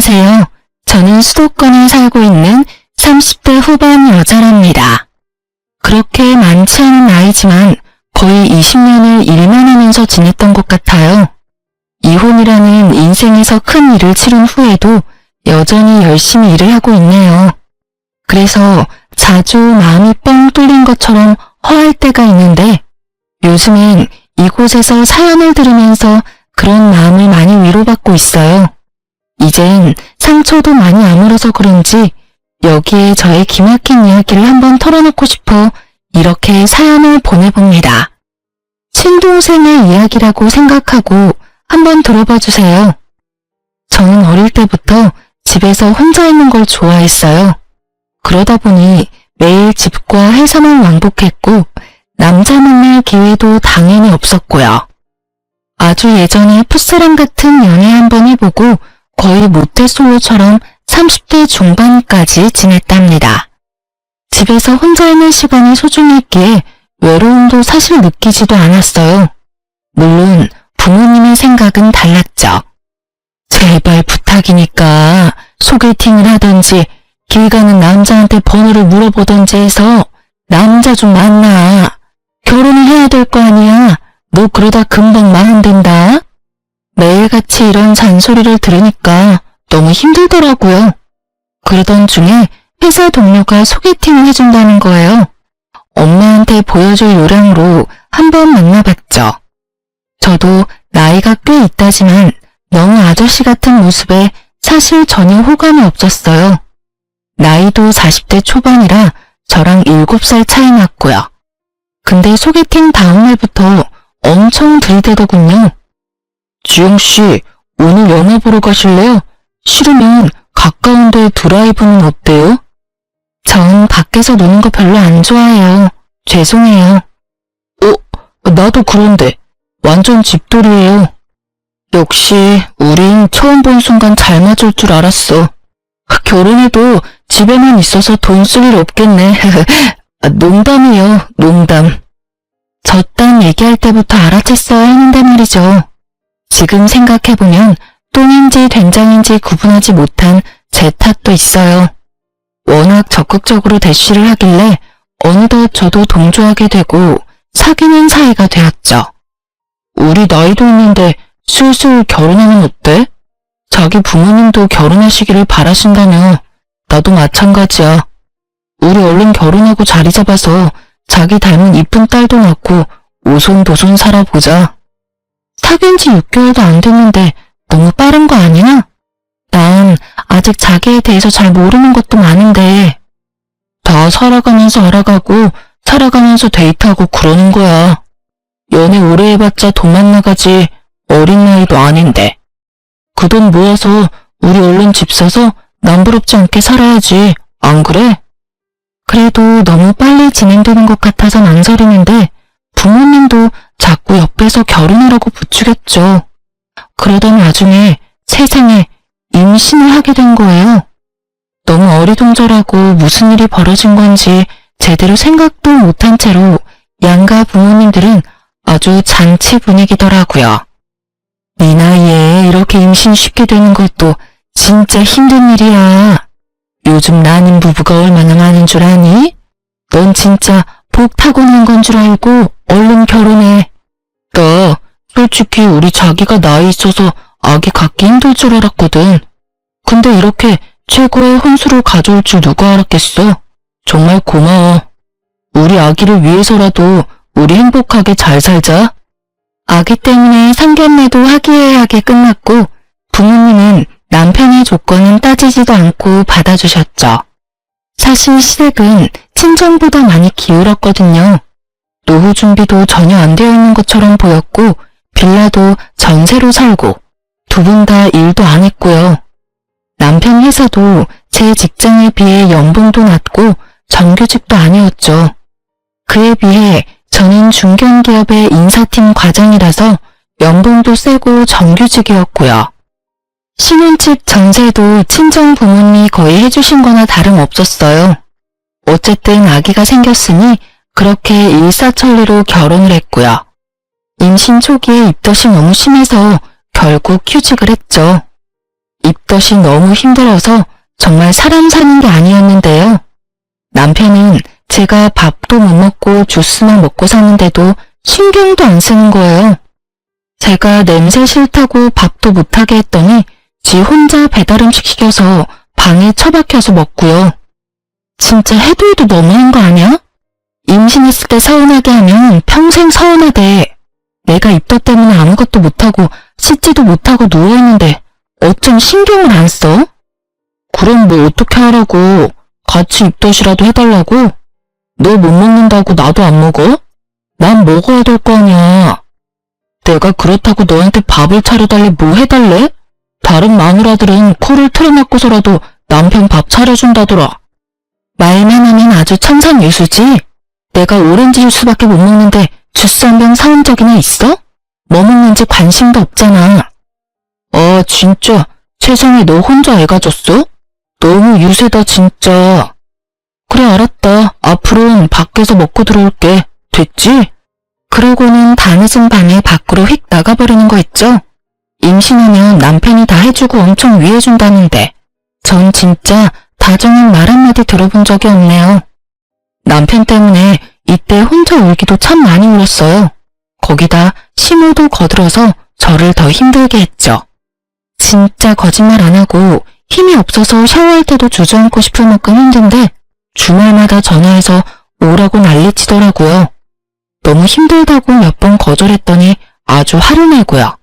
안녕하세요. 저는 수도권에 살고 있는 30대 후반 여자랍니다. 그렇게 많지 않은 나이지만 거의 20년을 일만 하면서 지냈던 것 같아요. 이혼이라는 인생에서 큰 일을 치른 후에도 여전히 열심히 일을 하고 있네요. 그래서 자주 마음이 뻥 뚫린 것처럼 허할 때가 있는데 요즘엔 이곳에서 사연을 들으면서 그런 마음을 많이 위로받고 있어요. 이젠 상처도 많이 아물어서 그런지 여기에 저의 기막힌 이야기를 한번 털어놓고 싶어 이렇게 사연을 보내봅니다. 친동생의 이야기라고 생각하고 한번 들어봐 주세요. 저는 어릴 때부터 집에서 혼자 있는 걸 좋아했어요. 그러다 보니 매일 집과 회사만 왕복했고 남자 만날 기회도 당연히 없었고요. 아주 예전에 풋사랑 같은 연애 한번 해보고 거의 모태솔로처럼 30대 중반까지 지냈답니다. 집에서 혼자 있는 시간이 소중했기에 외로움도 사실 느끼지도 않았어요. 물론 부모님의 생각은 달랐죠. 제발 부탁이니까 소개팅을 하든지 길 가는 남자한테 번호를 물어보든지 해서 남자 좀 만나. 결혼을 해야 될 거 아니야. 너 그러다 금방 망한댄다. 매일같이 이런 잔소리를 들으니까 너무 힘들더라고요. 그러던 중에 회사 동료가 소개팅을 해준다는 거예요. 엄마한테 보여줄 요량으로 한번 만나봤죠. 저도 나이가 꽤 있다지만 너무 아저씨 같은 모습에 사실 전혀 호감이 없었어요. 나이도 40대 초반이라 저랑 7살 차이 났고요. 근데 소개팅 다음날부터 엄청 들이대더군요. 지영씨, 오늘 영화 보러 가실래요? 싫으면 가까운데 드라이브는 어때요? 전 밖에서 노는 거 별로 안 좋아해요. 죄송해요. 나도 그런데 완전 집돌이에요. 역시 우린 처음 본 순간 잘 맞을 줄 알았어. 결혼해도 집에만 있어서 돈 쓸 일 없겠네. 농담이에요, 농담. 저딴 얘기할 때부터 알아챘어야 했는데 말이죠. 지금 생각해보면 똥인지 된장인지 구분하지 못한 제 탓도 있어요. 워낙 적극적으로 대쉬를 하길래 어느덧 저도 동조하게 되고 사귀는 사이가 되었죠. 우리 나이도 있는데 슬슬 결혼하면 어때? 자기 부모님도 결혼하시기를 바라신다며 나도 마찬가지야. 우리 얼른 결혼하고 자리 잡아서 자기 닮은 이쁜 딸도 낳고 오손도손 살아보자. 사귄 지 6개월도 안 됐는데 너무 빠른 거 아니야? 난 아직 자기에 대해서 잘 모르는 것도 많은데. 다 살아가면서 알아가고 살아가면서 데이트하고 그러는 거야. 연애 오래 해봤자 돈만 나가지 어린 나이도 아닌데. 그 돈 모아서 우리 얼른 집 사서 남부럽지 않게 살아야지. 안 그래? 그래도 너무 빨리 진행되는 것 같아서 망설이는데 부모님도 자꾸 옆에서 결혼하라고 부추겼죠. 그러던 와중에 세상에 임신을 하게 된 거예요. 너무 어리둥절하고 무슨 일이 벌어진 건지 제대로 생각도 못한 채로 양가 부모님들은 아주 잔치 분위기더라고요. 네 나이에 이렇게 임신 쉽게 되는 것도 진짜 힘든 일이야. 요즘 난임 부부가 얼마나 많은 줄 아니? 넌 진짜 복 타고난 건 줄 알고 얼른 결혼해. 나 솔직히 우리 자기가 나이 있어서 아기 갖기 힘들 줄 알았거든. 근데 이렇게 최고의 혼수를 가져올 줄 누가 알았겠어. 정말 고마워. 우리 아기를 위해서라도 우리 행복하게 잘 살자. 아기 때문에 상견례도 화기애애하게 끝났고 부모님은 남편의 조건은 따지지도 않고 받아주셨죠. 사실 시댁은 친정보다 많이 기울었거든요. 노후 준비도 전혀 안 되어 있는 것처럼 보였고 빌라도 전세로 살고 두 분 다 일도 안 했고요. 남편 회사도 제 직장에 비해 연봉도 낮고 정규직도 아니었죠. 그에 비해 저는 중견기업의 인사팀 과장이라서 연봉도 세고 정규직이었고요. 신혼집 전세도 친정 부모님이 거의 해주신 거나 다름없었어요. 어쨌든 아기가 생겼으니 그렇게 일사천리로 결혼을 했고요. 임신 초기에 입덧이 너무 심해서 결국 휴직을 했죠. 입덧이 너무 힘들어서 정말 사람 사는 게 아니었는데요. 남편은 제가 밥도 못 먹고 주스만 먹고 사는데도 신경도 안 쓰는 거예요. 제가 냄새 싫다고 밥도 못하게 했더니 지 혼자 배달음식 시켜서 방에 처박혀서 먹고요. 진짜 해도 해도 너무한 거 아니야? 임신했을 때 서운하게 하면 평생 서운하대. 내가 입덧 때문에 아무것도 못하고 씻지도 못하고 누워있는데 어쩜 신경을 안 써? 그럼 뭐 어떻게 하라고? 같이 입덧이라도 해달라고? 너 못 먹는다고 나도 안 먹어? 난 먹어야 될 거 아니야. 내가 그렇다고 너한테 밥을 차려달래 뭐 해달래? 다른 마누라들은 코를 틀어막고서라도 남편 밥 차려준다더라. 말만 하면 아주 천상유수지? 내가 오렌지 주스밖에 못 먹는데 주스 한 병 사온 적이나 있어? 뭐 먹는지 관심도 없잖아. 아 진짜 세상에 너 혼자 애 가졌어? 너무 유세다 진짜. 그래 알았다. 앞으로는 밖에서 먹고 들어올게. 됐지? 그러고는 다 늦은 밤에 밖으로 휙 나가버리는 거 있죠? 임신하면 남편이 다 해주고 엄청 위해준다는데 전 진짜 다정한 말 한마디 들어본 적이 없네요. 남편 때문에 이때 혼자 울기도 참 많이 울었어요. 거기다 심호도 거들어서 저를 더 힘들게 했죠. 진짜 거짓말 안 하고 힘이 없어서 샤워할 때도 주저앉고 싶을 만큼 힘든데 주말마다 전화해서 오라고 난리치더라고요. 너무 힘들다고 몇 번 거절했더니 아주 화를 내고요.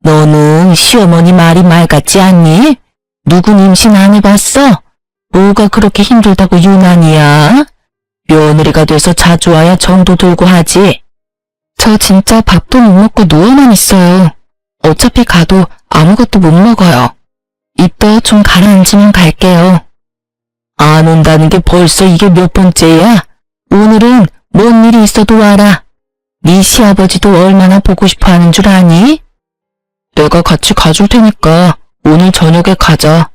너는 시어머니 말이 말 같지 않니? 누군 임신 안 해봤어? 뭐가 그렇게 힘들다고 유난이야? 며느리가 돼서 자주 와야 정도 들고 하지. 저 진짜 밥도 못 먹고 누워만 있어요. 어차피 가도 아무것도 못 먹어요. 입덧 좀 가라앉으면 갈게요. 안 온다는 게 벌써 이게 몇 번째야? 오늘은 뭔 일이 있어도 와라. 네 시아버지도 얼마나 보고 싶어 하는 줄 아니? 내가 같이 가줄 테니까 오늘 저녁에 가자.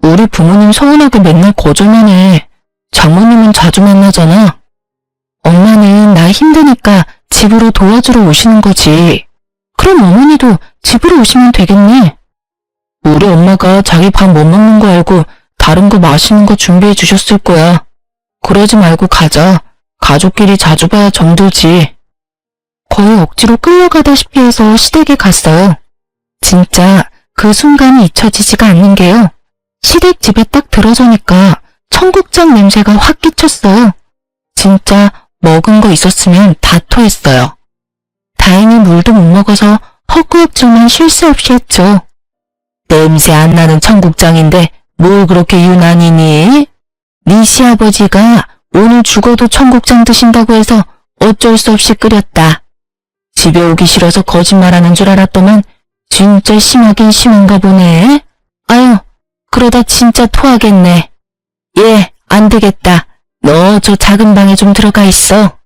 우리 부모님 서운하게 맨날 거절만 해. 장모님은 자주 만나잖아. 엄마는 나 힘드니까 집으로 도와주러 오시는 거지. 그럼 어머니도 집으로 오시면 되겠네. 우리 엄마가 자기 밥 못 먹는 거 알고 다른 거 맛있는 거 준비해 주셨을 거야. 그러지 말고 가자. 가족끼리 자주 봐야 정들지. 거의 억지로 끌려가다시피 해서 시댁에 갔어요. 진짜 그 순간이 잊혀지지가 않는 게요. 시댁 집에 딱 들어서니까 청국장 냄새가 확 끼쳤어요. 진짜 먹은 거 있었으면 다 토했어요. 다행히 물도 못 먹어서 헛구역질만 쉴 새 없이 했죠. 냄새 안 나는 청국장인데 뭘 그렇게 유난이니? 네 시아버지가 오늘 죽어도 청국장 드신다고 해서 어쩔 수 없이 끓였다. 집에 오기 싫어서 거짓말하는 줄 알았더만 진짜 심하긴 심한가 보네. 아유, 그러다 진짜 토하겠네. 예, 안 되겠다. 너 저 작은 방에 좀 들어가 있어.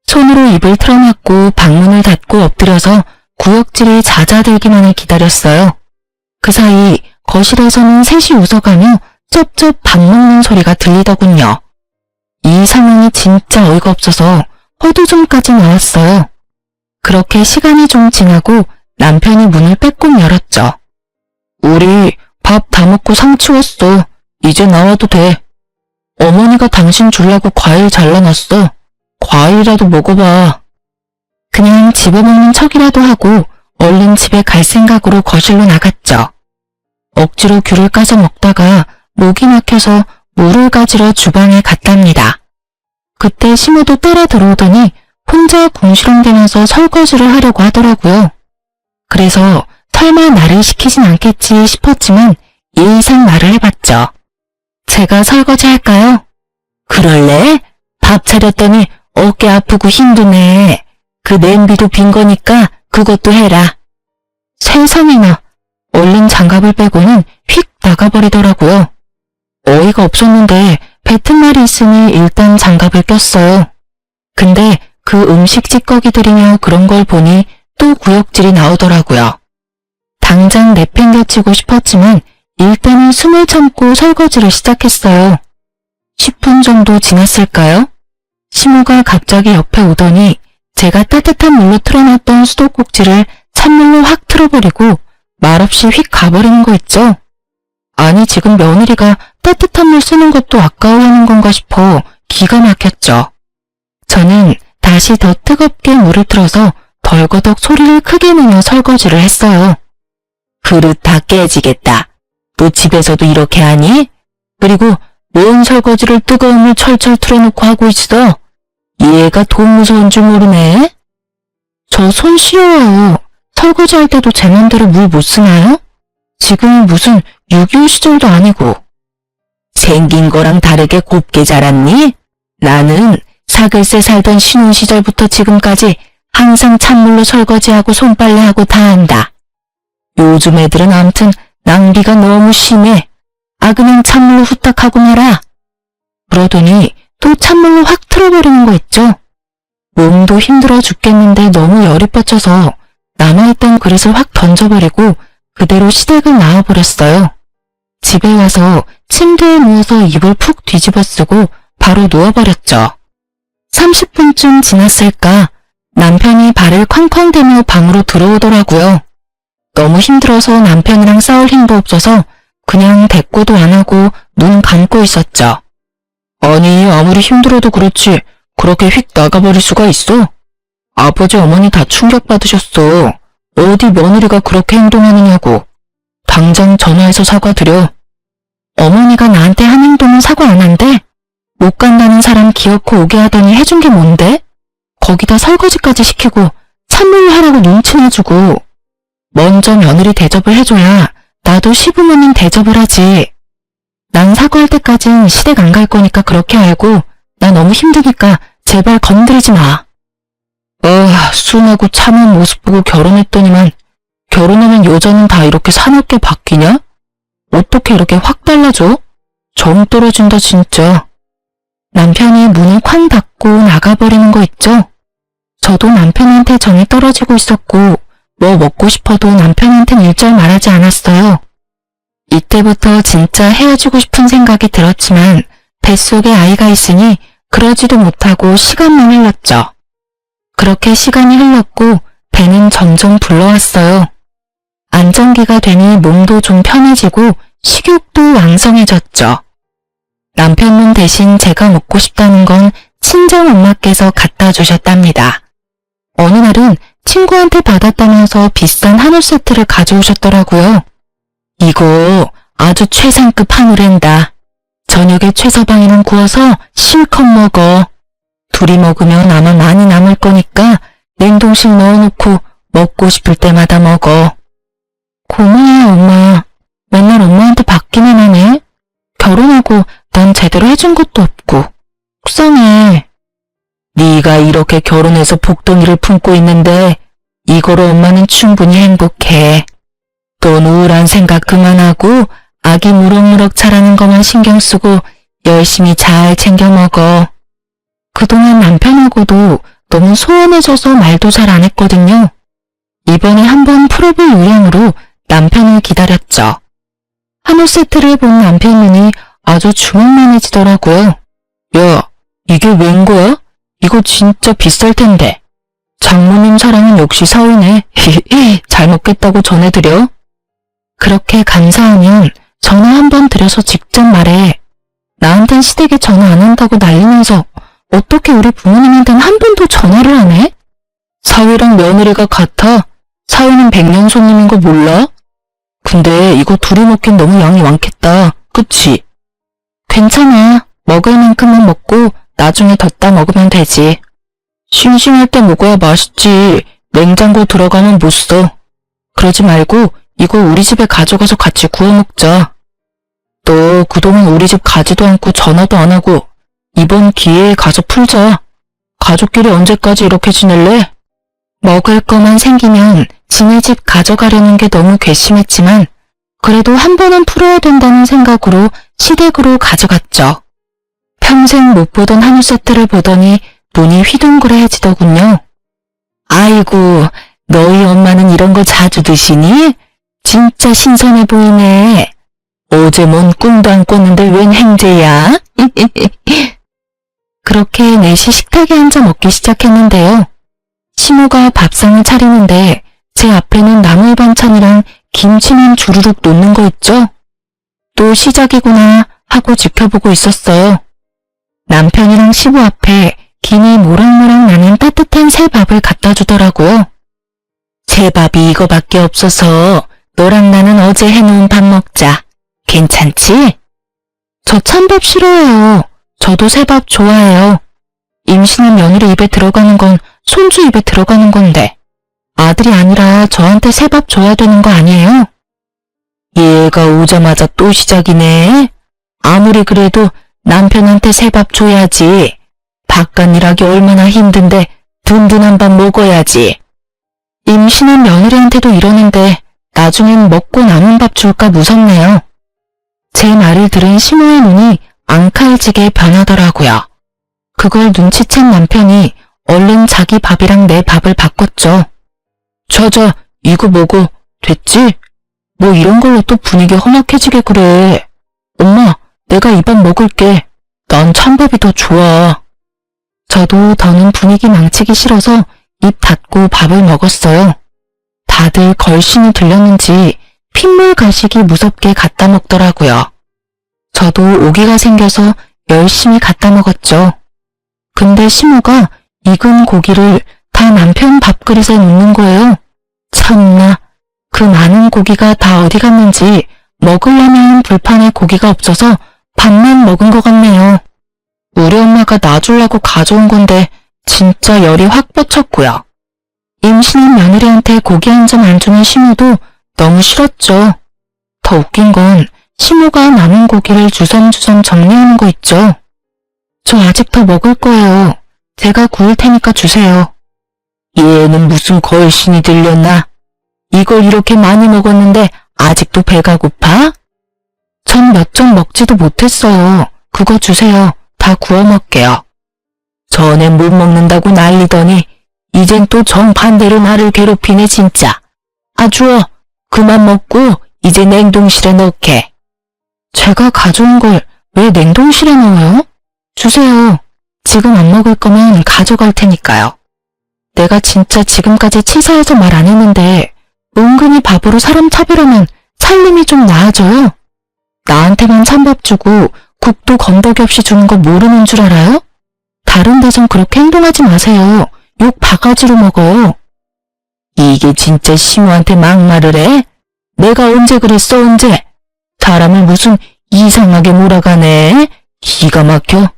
손으로 입을 틀어막고 방문을 닫고 엎드려서 구역질이 잦아들기만을 기다렸어요. 그 사이 거실에서는 셋이 웃어가며 쩝쩝 밥 먹는 소리가 들리더군요. 이 상황이 진짜 어이가 없어서 허두좀까지 나왔어요. 그렇게 시간이 좀 지나고 남편이 문을 빼꼼 열었죠. 우리 밥 다 먹고 상 치웠어. 이제 나와도 돼. 어머니가 당신 주려고 과일 잘라놨어. 과일이라도 먹어봐. 그냥 집어먹는 척이라도 하고 얼른 집에 갈 생각으로 거실로 나갔죠. 억지로 귤을 까서 먹다가 목이 막혀서 물을 가지러 주방에 갔답니다. 그때 심호도 따라 들어오더니 혼자 궁시렁대면서 설거지를 하려고 하더라고요. 그래서 설마 나를 시키진 않겠지 싶었지만 예의상 말을 해봤죠. 제가 설거지 할까요? 그럴래? 밥 차렸더니 어깨 아프고 힘드네. 그 냄비도 빈 거니까 그것도 해라. 세상에나. 얼른 장갑을 빼고는 휙 나가버리더라고요. 어이가 없었는데 뱉은 말이 있으니 일단 장갑을 꼈어요. 근데 그 음식 찌꺼기들이며 그런 걸 보니 또 구역질이 나오더라고요. 당장 내팽개치고 싶었지만 일단은 숨을 참고 설거지를 시작했어요. 10분 정도 지났을까요? 심호가 갑자기 옆에 오더니 제가 따뜻한 물로 틀어놨던 수도꼭지를 찬물로 확 틀어버리고 말없이 휙 가버리는 거 있죠? 아니 지금 며느리가 따뜻한 물 쓰는 것도 아까워하는 건가 싶어 기가 막혔죠. 저는 다시 더 뜨겁게 물을 틀어서 벌거덕 소리를 크게 내며 설거지를 했어요. 그릇 다 깨지겠다. 너 집에서도 이렇게 하니? 그리고 뭔 설거지를 뜨거운 물 철철 틀어놓고 하고 있어? 얘가 돈 무서운 줄 모르네. 저 손 시려워요. 설거지할 때도 제 맘대로 물 못 쓰나요? 지금은 무슨 6.25 시절도 아니고. 생긴 거랑 다르게 곱게 자랐니? 나는 사글세 살던 신혼 시절부터 지금까지 항상 찬물로 설거지하고 손빨래하고 다 한다. 요즘 애들은 암튼 낭비가 너무 심해. 그냥 찬물로 후딱 하고 말아. 그러더니 또 찬물로 확 틀어버리는 거 있죠. 몸도 힘들어 죽겠는데 너무 열이 뻗쳐서 남아있던 그릇을 확 던져버리고 그대로 시댁을 나와버렸어요. 집에 와서 침대에 누워서 이불 푹 뒤집어 쓰고 바로 누워버렸죠. 30분쯤 지났을까 남편이 발을 쾅쾅대며 방으로 들어오더라고요. 너무 힘들어서 남편이랑 싸울 힘도 없어서 그냥 대꾸도 안 하고 눈 감고 있었죠. 아니 아무리 힘들어도 그렇지 그렇게 휙 나가버릴 수가 있어? 아버지 어머니 다 충격받으셨어. 어디 며느리가 그렇게 행동하느냐고. 당장 전화해서 사과드려. 어머니가 나한테 한 행동은 사과 안 한대? 못 간다는 사람 기어코 오게 하더니 해준 게 뭔데? 거기다 설거지까지 시키고 찬물로 하라고 눈치나 주고. 먼저 며느리 대접을 해줘야 나도 시부모님 대접을 하지. 난 사과할 때까진 시댁 안 갈 거니까 그렇게 알고 나 너무 힘드니까 제발 건드리지 마. 순하고 참은 모습 보고 결혼했더니만 결혼하면 여자는 다 이렇게 사납게 바뀌냐? 어떻게 이렇게 확 달라져? 정 떨어진다 진짜. 남편이 문을 쾅 닫고 나가버리는 거 있죠? 저도 남편한테 정이 떨어지고 있었고 뭐 먹고 싶어도 남편한텐 일절 말하지 않았어요. 이때부터 진짜 헤어지고 싶은 생각이 들었지만 뱃속에 아이가 있으니 그러지도 못하고 시간만 흘렀죠. 그렇게 시간이 흘렀고 배는 점점 불러왔어요. 안정기가 되니 몸도 좀 편해지고 식욕도 왕성해졌죠. 남편 놈 대신 제가 먹고 싶다는 건 친정엄마께서 갖다 주셨답니다. 어느 날은 친구한테 받았다면서 비싼 한우 세트를 가져오셨더라고요. 이거 아주 최상급 한우랜다. 저녁에 최서방이랑 구워서 실컷 먹어. 둘이 먹으면 아마 많이 남을 거니까 냉동실 넣어놓고 먹고 싶을 때마다 먹어. 고마워요 엄마. 맨날 엄마한테 받기만 하네. 결혼하고 난 제대로 해준 것도 없고 속상해. 네가 이렇게 결혼해서 복덩이를 품고 있는데 이거로 엄마는 충분히 행복해. 넌 우울한 생각 그만하고 아기 무럭무럭 자라는 것만 신경 쓰고 열심히 잘 챙겨 먹어. 그동안 남편하고도 너무 소원해져서 말도 잘 안 했거든요. 이번에 한번 풀어볼 요량으로 남편을 기다렸죠. 한우 세트를 본 남편 눈이 아주 주먹만해지더라고요. 야, 이게 웬 거야? 이거 진짜 비쌀 텐데. 장모님 사랑은 역시 사위네. 잘 먹겠다고 전해드려. 그렇게 감사하면 전화 한번 드려서 직접 말해. 나한텐 시댁에 전화 안 한다고 난리면서 어떻게 우리 부모님한테는 한 번도 전화를 안 해? 사위랑 며느리가 같아. 사위는 백년 손님인 거 몰라? 근데 이거 둘이 먹긴 너무 양이 많겠다. 그치? 괜찮아. 먹을 만큼만 먹고 나중에 덧다 먹으면 되지. 심심할 때 먹어야 맛있지. 냉장고 들어가면 못 써. 그러지 말고 이거 우리 집에 가져가서 같이 구워 먹자. 너 그동안 우리 집 가지도 않고 전화도 안 하고 이번 기회에 가서 풀자. 가족끼리 언제까지 이렇게 지낼래? 먹을 거만 생기면 지네 집 가져가려는 게 너무 괘씸했지만 그래도 한 번은 풀어야 된다는 생각으로 시댁으로 가져갔죠. 평생 못 보던 한우 세트를 보더니 눈이 휘둥그레해지더군요. 아이고, 너희 엄마는 이런 거 자주 드시니? 진짜 신선해 보이네. 어제 뭔 꿈도 안 꿨는데 웬 행제야? 그렇게 넷이 식탁에 앉아 먹기 시작했는데요. 시모가 밥상을 차리는데 제 앞에는 나물 반찬이랑 김치만 주르륵 놓는 거 있죠? 또 시작이구나 하고 지켜보고 있었어요. 남편이랑 시부 앞에 김이 모락모락 나는 따뜻한 새밥을 갖다 주더라고요. 새밥이 이거밖에 없어서 너랑 나는 어제 해놓은 밥 먹자. 괜찮지? 저 찬밥 싫어해요. 저도 새밥 좋아해요. 임신한 며느리 입에 들어가는 건 손주 입에 들어가는 건데 아들이 아니라 저한테 새밥 줘야 되는 거 아니에요? 얘가 오자마자 또 시작이네. 아무리 그래도 남편한테 새밥 줘야지. 바깥 일하기 얼마나 힘든데 든든한 밥 먹어야지. 임신한 며느리한테도 이러는데 나중엔 먹고 남은 밥 줄까 무섭네요. 제 말을 들은 시모의 눈이 앙칼지게 변하더라고요. 그걸 눈치챈 남편이 얼른 자기 밥이랑 내 밥을 바꿨죠. 저저 이거 먹어. 됐지? 뭐 이런 걸로 또 분위기 험악해지게 그래. 엄마, 내가 이 밥 먹을게. 난 찬밥이 더 좋아. 저도 더는 분위기 망치기 싫어서 입 닫고 밥을 먹었어요. 다들 걸신이 들렸는지 핏물 가시기 무섭게 갖다 먹더라고요. 저도 오기가 생겨서 열심히 갖다 먹었죠. 근데 시모가 익은 고기를 다 남편 밥그릇에 놓는 거예요. 참나, 그 많은 고기가 다 어디 갔는지 먹으려면 불판에 고기가 없어서 밥만 먹은 것 같네요. 우리 엄마가 놔주려고 가져온 건데 진짜 열이 확 뻗쳤고요. 임신한 며느리한테 고기 한 점 안 주는 시모도 너무 싫었죠. 더 웃긴 건 시모가 남은 고기를 주섬주섬 정리하는 거 있죠. 저 아직 더 먹을 거예요. 제가 구울 테니까 주세요. 얘는 무슨 걸신이 들렸나? 이걸 이렇게 많이 먹었는데 아직도 배가 고파? 전 몇 점 먹지도 못했어요. 그거 주세요. 다 구워 먹게요. 전엔 못 먹는다고 난리더니 이젠 또 정반대로 나를 괴롭히네 진짜. 아 주워. 그만 먹고 이제 냉동실에 넣게. 제가 가져온 걸 왜 냉동실에 넣어요? 주세요. 지금 안 먹을 거면 가져갈 테니까요. 내가 진짜 지금까지 치사해서 말 안 했는데 은근히 밥으로 사람 차별하면 살림이 좀 나아져요? 나한테만 찬밥 주고 국도 건더기 없이 주는 거 모르는 줄 알아요? 다른 데선 그렇게 행동하지 마세요. 욕 바가지로 먹어요. 이게 진짜 시모한테 막말을 해? 내가 언제 그랬어 언제? 사람을 무슨 이상하게 몰아가네. 기가 막혀.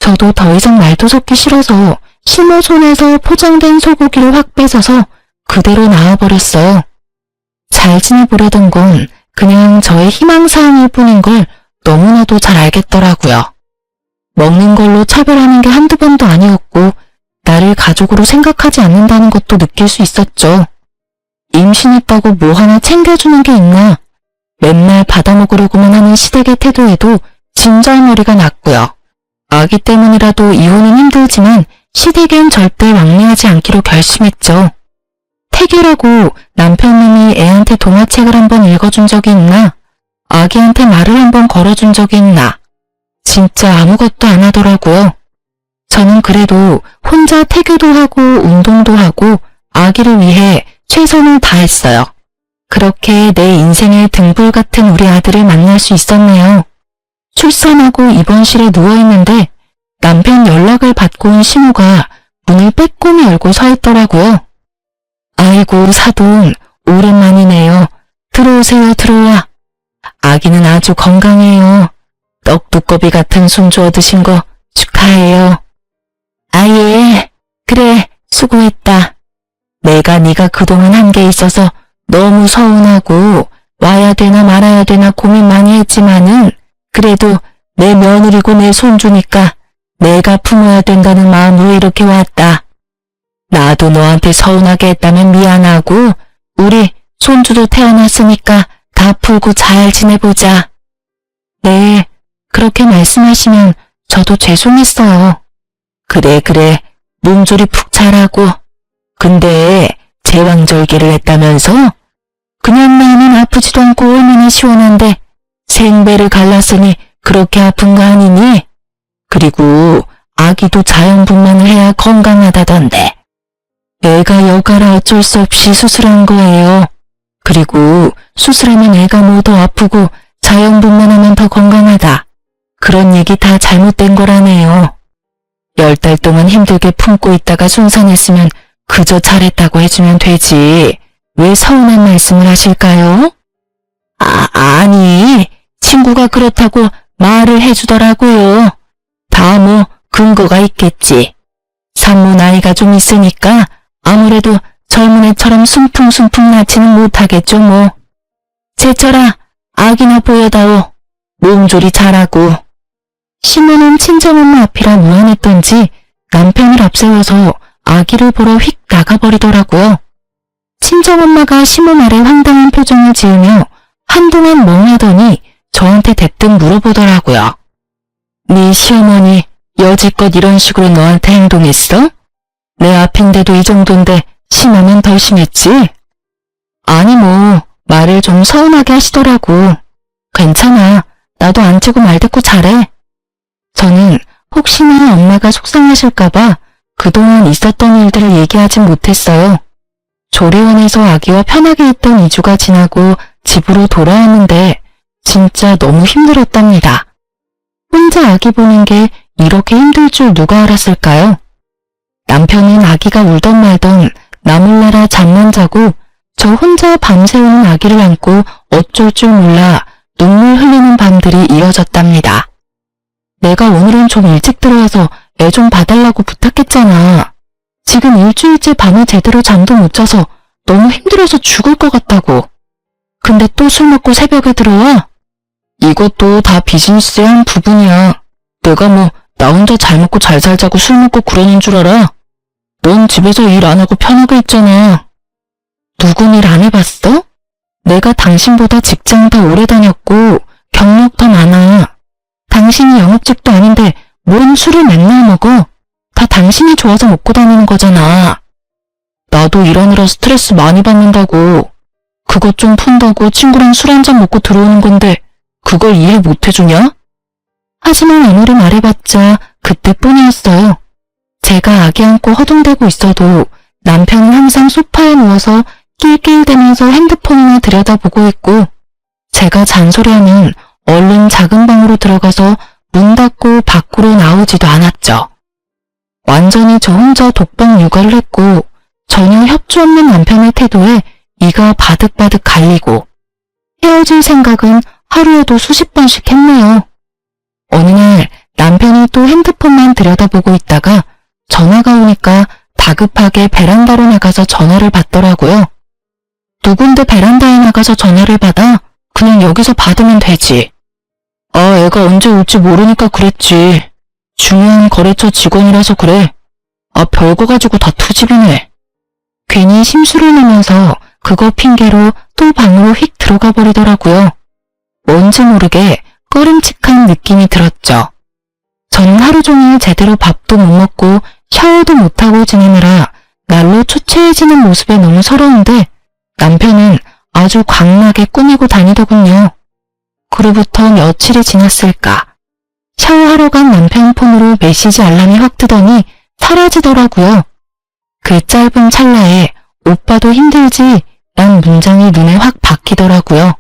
저도 더 이상 말도 섞기 싫어서 시모 손에서 포장된 소고기를 확 뺏어서 그대로 나와버렸어요. 잘 지내보려던 건 그냥 저의 희망사항일 뿐인 걸 너무나도 잘 알겠더라고요. 먹는 걸로 차별하는 게 한두 번도 아니었고 나를 가족으로 생각하지 않는다는 것도 느낄 수 있었죠. 임신했다고 뭐 하나 챙겨주는 게 있나? 맨날 받아먹으려고만 하는 시댁의 태도에도 진절머리가 났고요. 아기 때문이라도 이혼은 힘들지만 시댁엔 절대 왕래하지 않기로 결심했죠. 태교라고 남편님이 애한테 동화책을 한번 읽어준 적이 있나? 아기한테 말을 한번 걸어준 적이 있나? 진짜 아무것도 안 하더라고요. 저는 그래도 혼자 태교도 하고 운동도 하고 아기를 위해 최선을 다했어요. 그렇게 내 인생의 등불 같은 우리 아들을 만날 수 있었네요. 출산하고 입원실에 누워있는데 남편 연락을 받고 온 시모가 문을 빼꼼히 열고 서 있더라고요. 아이고 사돈 오랜만이네요. 들어오세요 들어와. 아기는 아주 건강해요. 떡두꺼비 같은 손주 얻으신 거 축하해요. 아예 그래 수고했다. 내가 네가 그동안 한 게 있어서 너무 서운하고 와야 되나 말아야 되나 고민 많이 했지만은 그래도 내 며느리고 내 손주니까 내가 품어야 된다는 마음으로 이렇게 왔다. 나도 너한테 서운하게 했다면 미안하고 우리 손주도 태어났으니까 다 풀고 잘 지내보자. 네, 그렇게 말씀하시면 저도 죄송했어요. 그래 몸조리 푹 잘하고. 근데 제왕절개를 했다면서? 그냥 나는 아프지도 않고 얼마나 시원한데 생배를 갈랐으니 그렇게 아픈 거 아니니? 그리고 아기도 자연분만을 해야 건강하다던데. 애가 여가라 어쩔 수 없이 수술한 거예요. 그리고 수술하면 애가 뭐 더 아프고 자연분만 하면 더 건강하다. 그런 얘기 다 잘못된 거라네요. 10달 동안 힘들게 품고 있다가 순산했으면 그저 잘했다고 해주면 되지. 왜 서운한 말씀을 하실까요? 아니, 친구가 그렇다고 말을 해주더라고요. 다 뭐 근거가 있겠지. 산모 나이가 좀 있으니까 아무래도 젊은 애처럼 순풍순풍 낳지는 못하겠죠 뭐. 제철아, 아기나 보여다오. 몸조리 잘하고. 시모는 친정엄마 앞이라 무안했던지 남편을 앞세워서 아기를 보러 휙 나가버리더라고요. 친정엄마가 시모 말에 황당한 표정을 지으며 한동안 멍하더니 저한테 대뜸 물어보더라고요. 네 시어머니 여지껏 이런 식으로 너한테 행동했어? 내 앞인데도 이 정도인데 심하면 더 심했지? 아니 뭐 말을 좀 서운하게 하시더라고. 괜찮아. 나도 안 치고 말 듣고 잘해. 저는 혹시나 엄마가 속상하실까봐 그동안 있었던 일들을 얘기하지 못했어요. 조리원에서 아기와 편하게 있던 2주가 지나고 집으로 돌아왔는데 진짜 너무 힘들었답니다. 혼자 아기 보는 게 이렇게 힘들 줄 누가 알았을까요? 남편은 아기가 울던 말던 나 몰라라 잠만 자고 저 혼자 밤새 우는 아기를 안고 어쩔 줄 몰라 눈물 흘리는 밤들이 이어졌답니다. 내가 오늘은 좀 일찍 들어와서 애 좀 봐달라고 부탁했잖아. 지금 일주일째 밤에 제대로 잠도 못 자서 너무 힘들어서 죽을 것 같다고. 근데 또 술 먹고 새벽에 들어와? 이것도 다 비즈니스의 한 부분이야. 내가 뭐 나 혼자 잘 먹고 잘 살자고 술 먹고 그러는 줄 알아? 넌 집에서 일 안 하고 편하게 있잖아. 누군 일 안 해봤어? 내가 당신보다 직장 더 오래 다녔고 경력 더 많아. 당신이 영업직도 아닌데 뭔 술을 맨날 먹어? 다 당신이 좋아서 먹고 다니는 거잖아. 나도 일하느라 스트레스 많이 받는다고. 그것 좀 푼다고 친구랑 술 한잔 먹고 들어오는 건데 그걸 이해 못 해주냐? 하지만 아무리 말해봤자 그때뿐이었어요. 제가 아기 안고 허둥대고 있어도 남편은 항상 소파에 누워서 낄낄대면서 핸드폰이나 들여다보고 있고 제가 잔소리하면 얼른 작은 방으로 들어가서 문 닫고 밖으로 나오지도 않았죠. 완전히 저 혼자 독박 육아를 했고 전혀 협조 없는 남편의 태도에 이가 바득바득 갈리고 헤어질 생각은 하루에도 수십 번씩 했네요. 어느 날 남편이 또 핸드폰만 들여다보고 있다가 전화가 오니까 다급하게 베란다로 나가서 전화를 받더라고요. 누군데 베란다에 나가서 전화를 받아? 그냥 여기서 받으면 되지. 애가 언제 올지 모르니까 그랬지. 중요한 거래처 직원이라서 그래. 별거 가지고 다 투집이네. 괜히 심술을 내면서 그거 핑계로 또 방으로 휙 들어가 버리더라고요. 뭔지 모르게 꺼림칙한 느낌이 들었죠. 저는 하루 종일 제대로 밥도 못 먹고 샤워도 못하고 지내느라 날로 초췌해지는 모습에 너무 서러운데 남편은 아주 광나게 꾸미고 다니더군요. 그로부터 며칠이 지났을까. 샤워하러 간 남편 폰으로 메시지 알람이 확 뜨더니 사라지더라고요. 그 짧은 찰나에 오빠도 힘들지? 란 문장이 눈에 확 박히더라고요.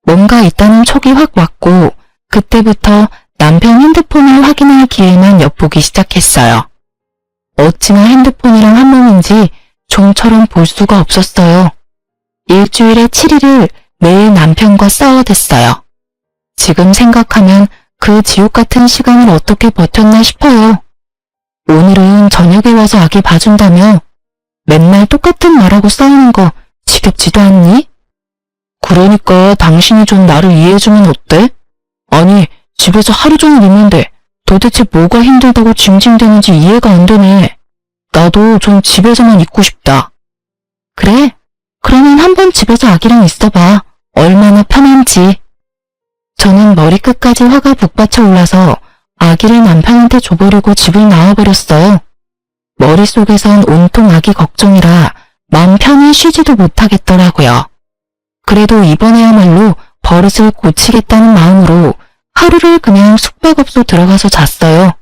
뭔가 있다는 촉이 확 왔고 그때부터 남편 핸드폰을 확인할 기회만 엿보기 시작했어요. 어찌나 핸드폰이랑 한 몸인지 좀처럼 볼 수가 없었어요. 일주일에 7일을 매일 남편과 싸워댔어요. 지금 생각하면 그 지옥 같은 시간을 어떻게 버텼나 싶어요. 오늘은 저녁에 와서 아기 봐준다며 맨날 똑같은 말하고 싸우는 거 지겹지도 않니? 그러니까 당신이 좀 나를 이해해주면 어때? 아니 집에서 하루 종일 있는데 도대체 뭐가 힘들다고 징징대는지 이해가 안 되네. 나도 좀 집에서만 있고 싶다. 그래? 그러면 한번 집에서 아기랑 있어봐. 얼마나 편한지. 저는 머리끝까지 화가 북받쳐 올라서 아기를 남편한테 줘보려고 집을 나와버렸어요. 머릿속에선 온통 아기 걱정이라 마음 편히 쉬지도 못하겠더라고요. 그래도 이번에야말로 버릇을 고치겠다는 마음으로 하루를 그냥 숙박업소 들어가서 잤어요.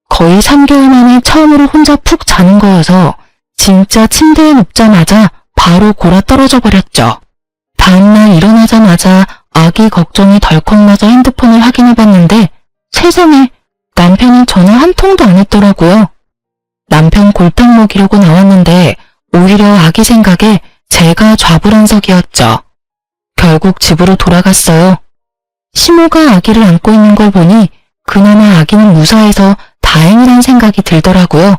거의 3개월 만에 처음으로 혼자 푹 자는 거여서 진짜 침대에 눕자마자 바로 골아 떨어져 버렸죠. 다음날 일어나자마자 아기 걱정이 덜컥 나서 핸드폰을 확인해봤는데 세상에 남편이 전화 한 통도 안 했더라고요. 남편 골탕 먹이려고 나왔는데 오히려 아기 생각에 제가 좌불안석이었죠. 결국 집으로 돌아갔어요. 시모가 아기를 안고 있는 걸 보니 그나마 아기는 무사해서 다행이란 생각이 들더라고요.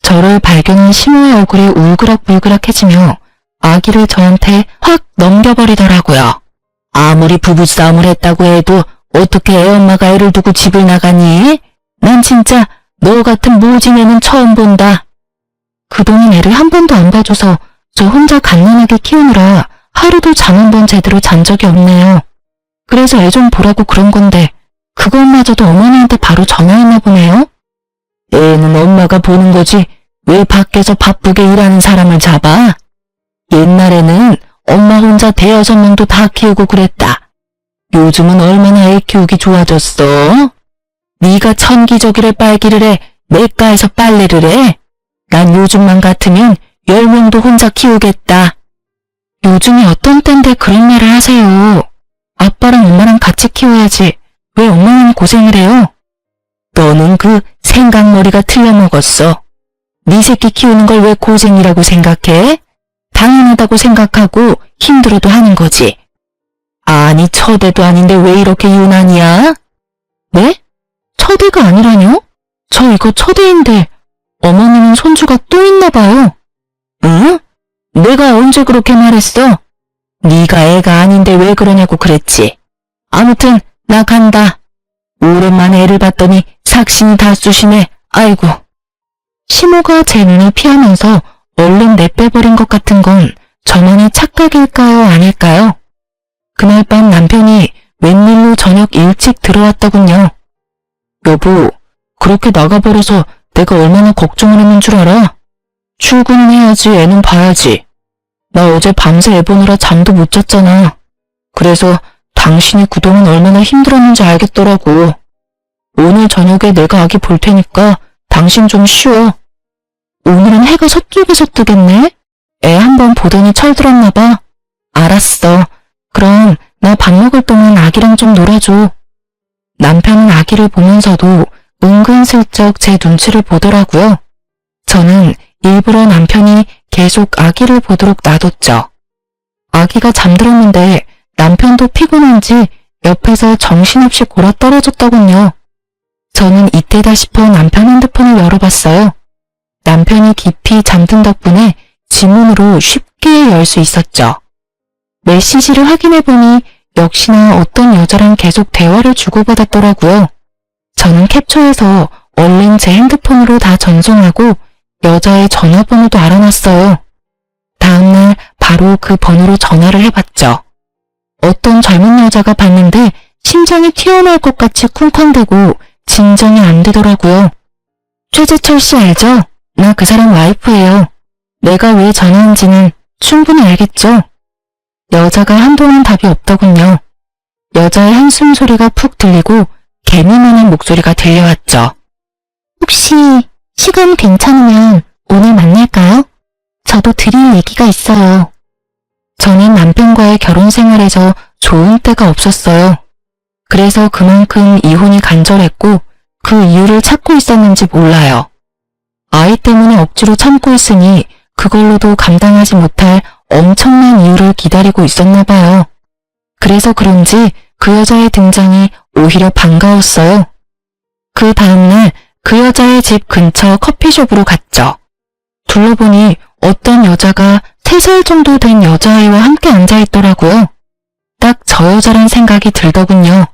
저를 발견한 시모의 얼굴이 울그락불그락해지며 아기를 저한테 확 넘겨버리더라고요. 아무리 부부싸움을 했다고 해도 어떻게 애엄마가 애를 두고 집을 나가니? 난 진짜 너 같은 모진애는 처음 본다. 그동안 애를 한 번도 안 봐줘서 저 혼자 갓난아기 키우느라 하루도 잠 한 번 제대로 잔 적이 없네요. 그래서 애 좀 보라고 그런 건데 그것마저도 어머니한테 바로 전화했나 보네요. 애는 엄마가 보는 거지 왜 밖에서 바쁘게 일하는 사람을 잡아? 옛날에는 엄마 혼자 대여섯 명도 다 키우고 그랬다. 요즘은 얼마나 애 키우기 좋아졌어? 네가 천기저귀를 빨기를 해, 냇가에서 빨래를 해? 난 요즘만 같으면 10명도 혼자 키우겠다. 요즘이 어떤 땐데 그런 말을 하세요. 아빠랑 엄마랑 같이 키워야지. 왜 엄마만 고생을 해요? 너는 그 생각머리가 틀려먹었어. 네 새끼 키우는 걸 왜 고생이라고 생각해? 당연하다고 생각하고 힘들어도 하는 거지. 아니 처대도 아닌데 왜 이렇게 유난이야? 네? 처대가 아니라뇨? 저 이거 처대인데 어머니는 손주가 또 있나 봐요. 응? 내가 언제 그렇게 말했어? 네가 애가 아닌데 왜 그러냐고 그랬지. 아무튼 나 간다. 오랜만에 애를 봤더니 삭신이 다 쑤시네. 아이고. 시모가 제 눈을 피하면서 얼른 내빼버린 것 같은 건 저만의 착각일까요 아닐까요? 그날 밤 남편이 웬일로 저녁 일찍 들어왔더군요. 여보, 그렇게 나가버려서 내가 얼마나 걱정을 했는 줄 알아? 출근은 해야지 애는 봐야지. 나 어제 밤새 애 보느라 잠도 못 잤잖아. 그래서 당신이 그동안 얼마나 힘들었는지 알겠더라고. 오늘 저녁에 내가 아기 볼 테니까 당신 좀 쉬어. 오늘은 해가 서쪽에서 뜨겠네? 애 한번 보더니 철들었나 봐. 알았어. 그럼 나 밥 먹을 동안 아기랑 좀 놀아줘. 남편은 아기를 보면서도 은근슬쩍 제 눈치를 보더라고요. 저는 일부러 남편이 계속 아기를 보도록 놔뒀죠. 아기가 잠들었는데 남편도 피곤한지 옆에서 정신없이 골아떨어졌더군요. 저는 이때다 싶어 남편 핸드폰을 열어봤어요. 남편이 깊이 잠든 덕분에 지문으로 쉽게 열 수 있었죠. 메시지를 확인해보니 역시나 어떤 여자랑 계속 대화를 주고받았더라고요. 저는 캡처해서 얼른 제 핸드폰으로 다 전송하고 여자의 전화번호도 알아놨어요. 다음날 바로 그 번호로 전화를 해봤죠. 어떤 젊은 여자가 봤는데 심장이 튀어나올 것 같이 쿵쾅대고 진정이 안 되더라고요. 최재철 씨 알죠? 나 그 사람 와이프예요. 내가 왜 전화한지는 충분히 알겠죠? 여자가 한동안 답이 없더군요. 여자의 한숨 소리가 푹 들리고 개미만한 목소리가 들려왔죠. 혹시 시간 괜찮으면 오늘 만날까요? 저도 드릴 얘기가 있어요. 저는 남편과의 결혼 생활에서 좋은 때가 없었어요. 그래서 그만큼 이혼이 간절했고 그 이유를 찾고 있었는지 몰라요. 아이 때문에 억지로 참고 있으니 그걸로도 감당하지 못할 엄청난 이유를 기다리고 있었나 봐요. 그래서 그런지 그 여자의 등장이 오히려 반가웠어요. 그 다음날 그 여자의 집 근처 커피숍으로 갔죠. 둘러보니 어떤 여자가 3살 정도 된 여자아이와 함께 앉아있더라고요. 딱 저 여자란 생각이 들더군요.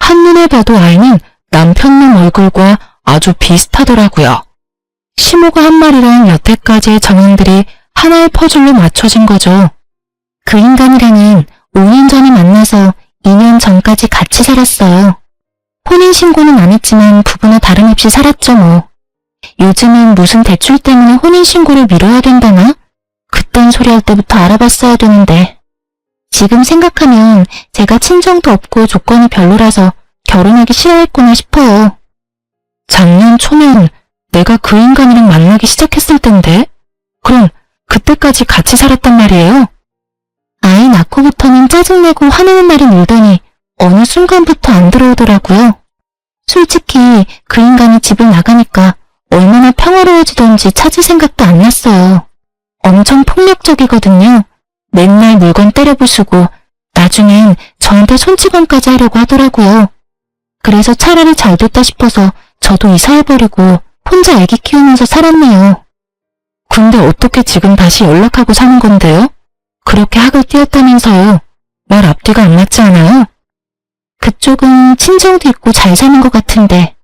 한눈에 봐도 아이는 남편놈 얼굴과 아주 비슷하더라고요. 시모가 한 말이랑 여태까지의 정황들이 하나의 퍼즐로 맞춰진 거죠. 그 인간이랑은 5년 전에 만나서 2년 전까지 같이 살았어요. 혼인신고는 안 했지만 부부나 다름없이 살았죠 뭐. 요즘은 무슨 대출 때문에 혼인신고를 미뤄야 된다나? 그딴 소리 할 때부터 알아봤어야 되는데. 지금 생각하면 제가 친정도 없고 조건이 별로라서 결혼하기 싫어했구나 싶어요. 작년 초면 내가 그 인간이랑 만나기 시작했을 텐데? 그럼 그때까지 같이 살았단 말이에요? 아이 낳고부터는 짜증내고 화내는 날이 늘더니 어느 순간부터 안 들어오더라고요. 솔직히 그 인간이 집을 나가니까 얼마나 평화로워지던지 찾을 생각도 안 났어요. 엄청 폭력적이거든요. 맨날 물건 때려 부수고 나중엔 저한테 손찌검까지 하려고 하더라고요. 그래서 차라리 잘 됐다 싶어서 저도 이사해버리고 혼자 애기 키우면서 살았네요. 근데 어떻게 지금 다시 연락하고 사는 건데요? 그렇게 학을 띄었다면서요. 말 앞뒤가 안 맞지 않아요? 그쪽은 친정도 있고 잘 사는 것 같은데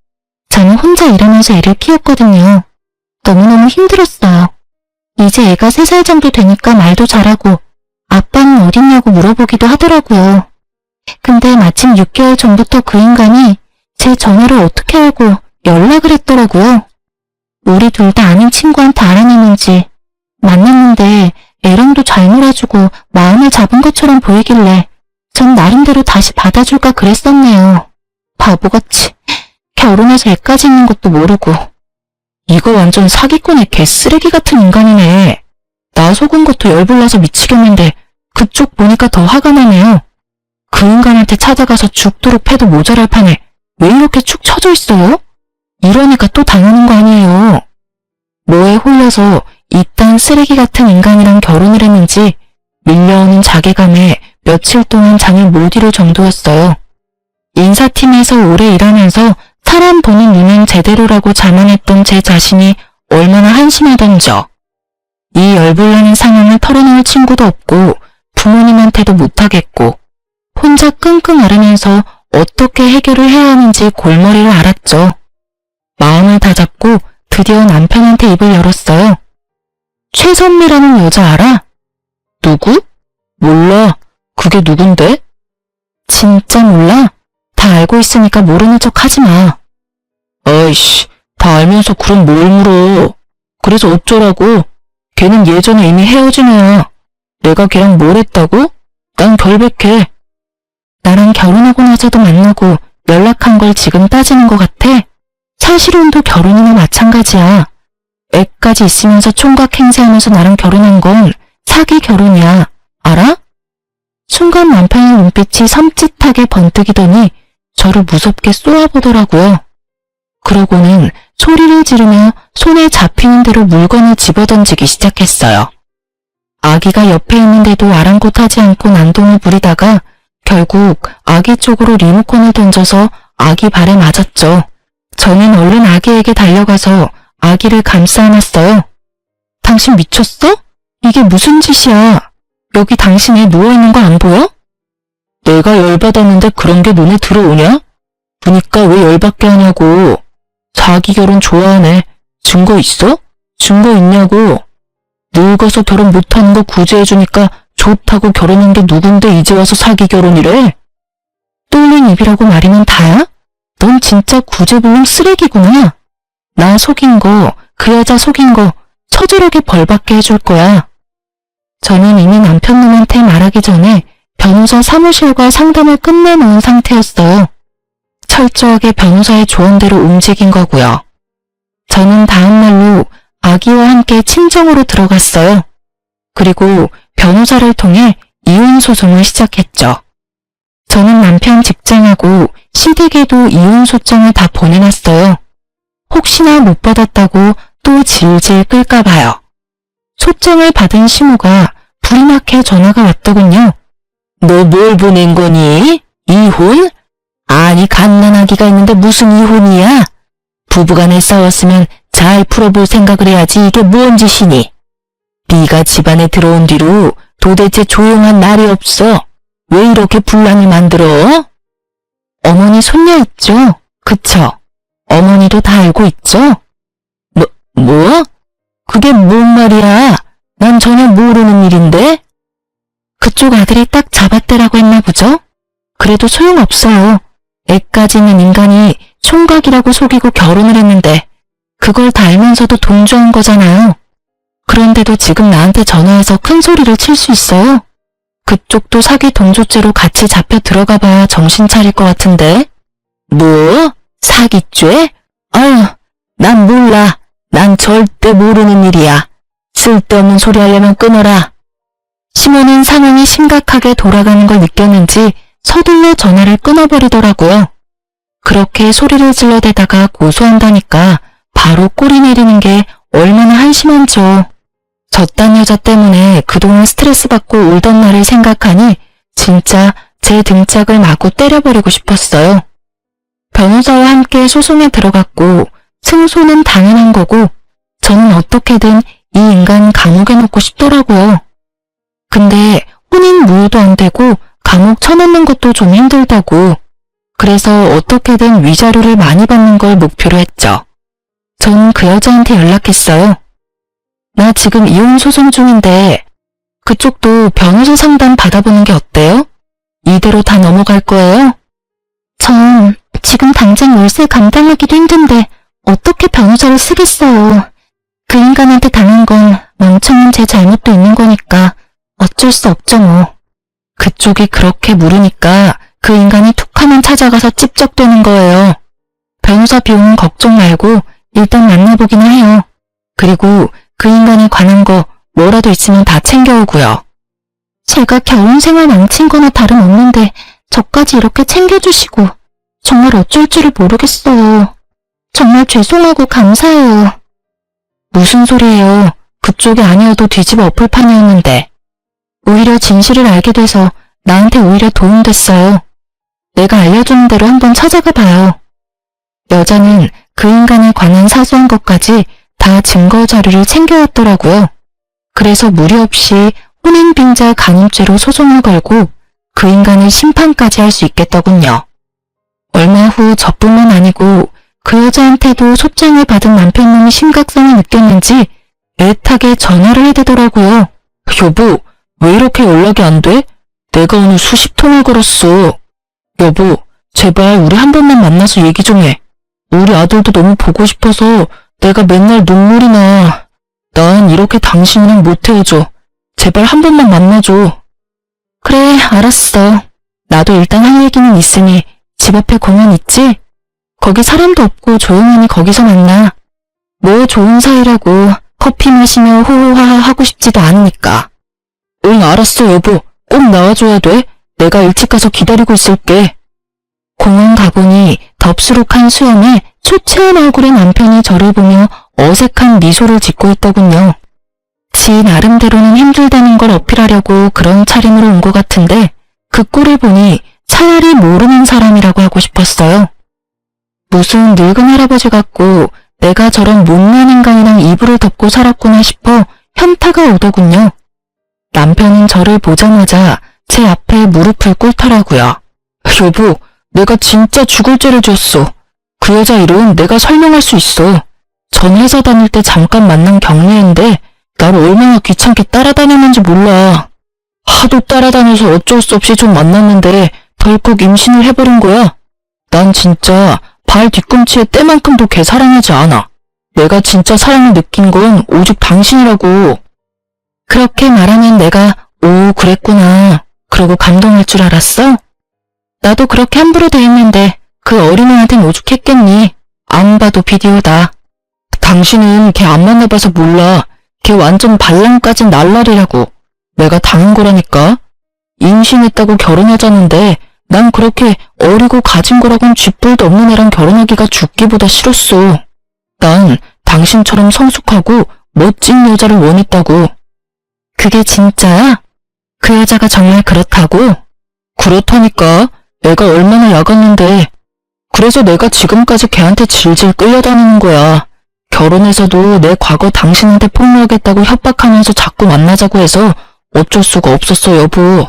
저는 혼자 일하면서 애를 키웠거든요. 너무너무 힘들었어요. 이제 애가 3살 정도 되니까 말도 잘하고 아빠는 어딨냐고 물어보기도 하더라고요. 근데 마침 6개월 전부터 그 인간이 제 전화를 어떻게 알고 연락을 했더라고요. 우리 둘 다 아는 친구한테 알아냈는지 만났는데 애랑도 잘 놀아주고 마음을 잡은 것처럼 보이길래 전 나름대로 다시 받아줄까 그랬었네요. 바보같이 결혼해서 애까지 있는 것도 모르고. 이거 완전 사기꾼의 개쓰레기 같은 인간이네. 나 속은 것도 열불나서 미치겠는데 그쪽 보니까 더 화가 나네요. 그 인간한테 찾아가서 죽도록 패도 모자랄 판에 왜 이렇게 축 처져 있어요? 이러니까 또 당하는 거 아니에요. 뭐에 홀려서 이딴 쓰레기 같은 인간이랑 결혼을 했는지 밀려오는 자괴감에 며칠 동안 잠을 못 이룰 정도였어요. 인사팀에서 오래 일하면서 사람 보는 눈은 제대로라고 자만했던 제 자신이 얼마나 한심하던져. 이 열불나는 상황을 털어놓을 친구도 없고 부모님한테도 못하겠고 혼자 끙끙 앓으면서 어떻게 해결을 해야 하는지 골머리를 앓았죠. 마음을 다잡고 드디어 남편한테 입을 열었어요. 최선미라는 여자 알아? 누구? 몰라. 그게 누군데? 진짜 몰라? 다 알고 있으니까 모르는 척 하지 마. 아이씨, 다 알면서 그럼 뭘 물어. 그래서 어쩌라고? 걔는 예전에 이미 헤어진 애야. 내가 걔랑 뭘 했다고? 난 결백해. 나랑 결혼하고 나서도 만나고 연락한 걸 지금 따지는 것 같아? 사실혼도 결혼이나 마찬가지야. 애까지 있으면서 총각 행세하면서 나랑 결혼한 건 사기 결혼이야. 알아? 순간 남편의 눈빛이 섬찟하게 번뜩이더니 저를 무섭게 쏘아보더라고요. 그러고는 소리를 지르며 손에 잡히는 대로 물건을 집어던지기 시작했어요. 아기가 옆에 있는데도 아랑곳하지 않고 난동을 부리다가 결국 아기 쪽으로 리모컨을 던져서 아기 발에 맞았죠. 저는 얼른 아기에게 달려가서 아기를 감싸 안았어요. 당신 미쳤어? 이게 무슨 짓이야? 여기 당신 애 누워있는 거 안 보여? 내가 열받았는데 그런 게 눈에 들어오냐? 보니까 왜 열받게 하냐고. 자기 결혼 좋아하네. 증거 있어? 증거 있냐고. 늙어서 결혼 못하는 거 구제해주니까 좋다고 결혼한 게 누군데 이제 와서 사기 결혼이래? 뚫린 입이라고 말이면 다야? 넌 진짜 구제불능 쓰레기구나. 나 속인 거, 그 여자 속인 거 처절하게 벌받게 해줄 거야. 저는 이미 남편놈한테 말하기 전에 변호사 사무실과 상담을 끝내놓은 상태였어요. 철저하게 변호사의 조언대로 움직인 거고요. 저는 다음날로 아기와 함께 친정으로 들어갔어요. 그리고 변호사를 통해 이혼 소송을 시작했죠. 저는 남편 직장하고 시댁에도 이혼 소장을 다 보내놨어요. 혹시나 못 받았다고 또 질질 끌까 봐요. 소장을 받은 시모가 불이 나게 전화가 왔더군요. 너 뭘 보낸 거니? 이혼? 아니 갓난아기가 있는데 무슨 이혼이야? 부부간에 싸웠으면 잘 풀어볼 생각을 해야지 이게 뭔 짓이니? 네가 집안에 들어온 뒤로 도대체 조용한 날이 없어. 왜 이렇게 분란을 만들어? 어머니 손녀 있죠? 그쵸? 어머니도 다 알고 있죠? 뭐? 그게 뭔 말이야? 난 전혀 모르는 일인데? 그쪽 아들이 딱 잡았대라고 했나 보죠? 그래도 소용없어요. 애까지 있는 인간이 총각이라고 속이고 결혼을 했는데 그걸 다 알면서도 동조한 거잖아요. 그런데도 지금 나한테 전화해서 큰 소리를 칠 수 있어요? 그쪽도 사기 동조죄로 같이 잡혀 들어가봐야 정신 차릴 것 같은데. 뭐? 사기죄? 아유, 난 몰라. 난 절대 모르는 일이야. 쓸데없는 소리 하려면 끊어라. 시모는 상황이 심각하게 돌아가는 걸 느꼈는지 서둘러 전화를 끊어버리더라고요. 그렇게 소리를 질러대다가 고소한다니까 바로 꼬리 내리는 게 얼마나 한심한지요. 저딴 여자 때문에 그동안 스트레스 받고 울던 날을 생각하니 진짜 제 등짝을 마구 때려버리고 싶었어요. 변호사와 함께 소송에 들어갔고 승소는 당연한 거고 저는 어떻게든 이 인간 감옥에 넣고 싶더라고요. 근데 혼인 무효도 안 되고 감옥 쳐넣는 것도 좀 힘들다고. 그래서 어떻게든 위자료를 많이 받는 걸 목표로 했죠. 전 그 여자한테 연락했어요. 나 지금 이혼 소송 중인데 그쪽도 변호사 상담 받아보는 게 어때요? 이대로 다 넘어갈 거예요? 전 지금 당장 월세 감당하기도 힘든데 어떻게 변호사를 쓰겠어요. 그 인간한테 당한 건 멍청한 제 잘못도 있는 거니까 어쩔 수 없죠 뭐. 그쪽이 그렇게 물으니까 그 인간이 툭하면 찾아가서 찝적대는 거예요. 변호사 비용은 걱정 말고 일단 만나보기나 해요. 그리고 그 인간에 관한 거 뭐라도 있으면 다 챙겨오고요. 제가 결혼 생활 망친 거나 다름없는데 저까지 이렇게 챙겨주시고 정말 어쩔 줄을 모르겠어요. 정말 죄송하고 감사해요. 무슨 소리예요. 그쪽이 아니어도 뒤집어 엎을 판이었는데. 오히려 진실을 알게 돼서 나한테 오히려 도움됐어요. 내가 알려주는 대로 한번 찾아가 봐요. 여자는 그 인간에 관한 사소한 것까지 다 증거 자료를 챙겨왔더라고요. 그래서 무리 없이 혼인빙자 간입죄로 소송을 걸고 그 인간을 심판까지 할 수 있겠더군요. 얼마 후 저뿐만 아니고 그 여자한테도 소장을 받은 남편놈이 심각성을 느꼈는지 애타게 전화를 해대더라고요. 여보, 왜 이렇게 연락이 안 돼? 내가 오늘 수십 통을 걸었어. 여보, 제발 우리 한 번만 만나서 얘기 좀 해. 우리 아들도 너무 보고 싶어서 내가 맨날 눈물이 나. 난 이렇게 당신이랑 못 헤어져. 제발 한 번만 만나줘. 그래, 알았어. 나도 일단 할 얘기는 있으니 집 앞에 공원 있지? 거기 사람도 없고 조용하니 거기서 만나. 뭐 좋은 사이라고 커피 마시며 호호하하 하고 싶지도 않으니까. 응, 알았어 여보. 꼭 나와줘야 돼. 내가 일찍 가서 기다리고 있을게. 공원 가보니 덥수룩한 수염에 초췌한 얼굴의 남편이 저를 보며 어색한 미소를 짓고 있더군요. 지 나름대로는 힘들다는 걸 어필하려고 그런 차림으로 온 것 같은데 그 꼴을 보니 차라리 모르는 사람이라고 하고 싶었어요. 무슨 늙은 할아버지 같고 내가 저런 못난 인간이랑 이불을 덮고 살았구나 싶어 현타가 오더군요. 남편은 저를 보자마자 제 앞에 무릎을 꿇더라고요. 여보, 내가 진짜 죽을 죄를 지었어. 그 여자 이름 내가 설명할 수 있어. 전 회사 다닐 때 잠깐 만난 경례인데 나를 얼마나 귀찮게 따라다녔는지 몰라. 하도 따라다녀서 어쩔 수 없이 좀 만났는데 덜컥 임신을 해버린 거야. 난 진짜 발 뒤꿈치에 때만큼도 걔 사랑하지 않아. 내가 진짜 사랑을 느낀 건 오직 당신이라고. 그렇게 말하면 내가 오 그랬구나 그러고 감동할 줄 알았어? 나도 그렇게 함부로 대했는데 그 어린애한텐 오죽했겠니. 안 봐도 비디오다. 당신은 걔 안 만나봐서 몰라. 걔 완전 발랑까진 날라리라고. 내가 당한 거라니까. 임신했다고 결혼하자는데 난 그렇게 어리고 가진 거라곤 쥐뿔도 없는 애랑 결혼하기가 죽기보다 싫었어. 난 당신처럼 성숙하고 멋진 여자를 원했다고. 그게 진짜야? 그 여자가 정말 그렇다고? 그렇다니까. 애가 얼마나 야갔는데. 그래서 내가 지금까지 걔한테 질질 끌려다니는 거야. 결혼해서도 내 과거 당신한테 폭로하겠다고 협박하면서 자꾸 만나자고 해서 어쩔 수가 없었어 여보.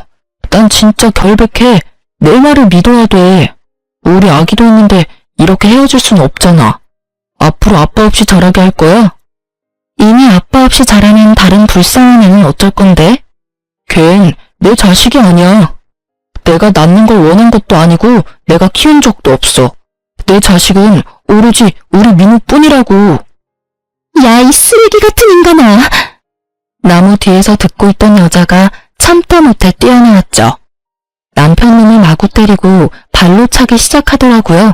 난 진짜 결백해. 내 말을 믿어야 돼. 우리 아기도 있는데 이렇게 헤어질 순 없잖아. 앞으로 아빠 없이 자라게 할 거야? 이미 아빠 없이 자라는 다른 불쌍한 애는 어쩔 건데? 걘 내 자식이 아니야. 내가 낳는 걸 원한 것도 아니고 내가 키운 적도 없어. 내 자식은 오로지 우리 민우뿐이라고. 야, 이 쓰레기 같은 인간아. 나무 뒤에서 듣고 있던 여자가 참다 못해 뛰어나왔죠. 남편 놈을 마구 때리고 발로 차기 시작하더라고요.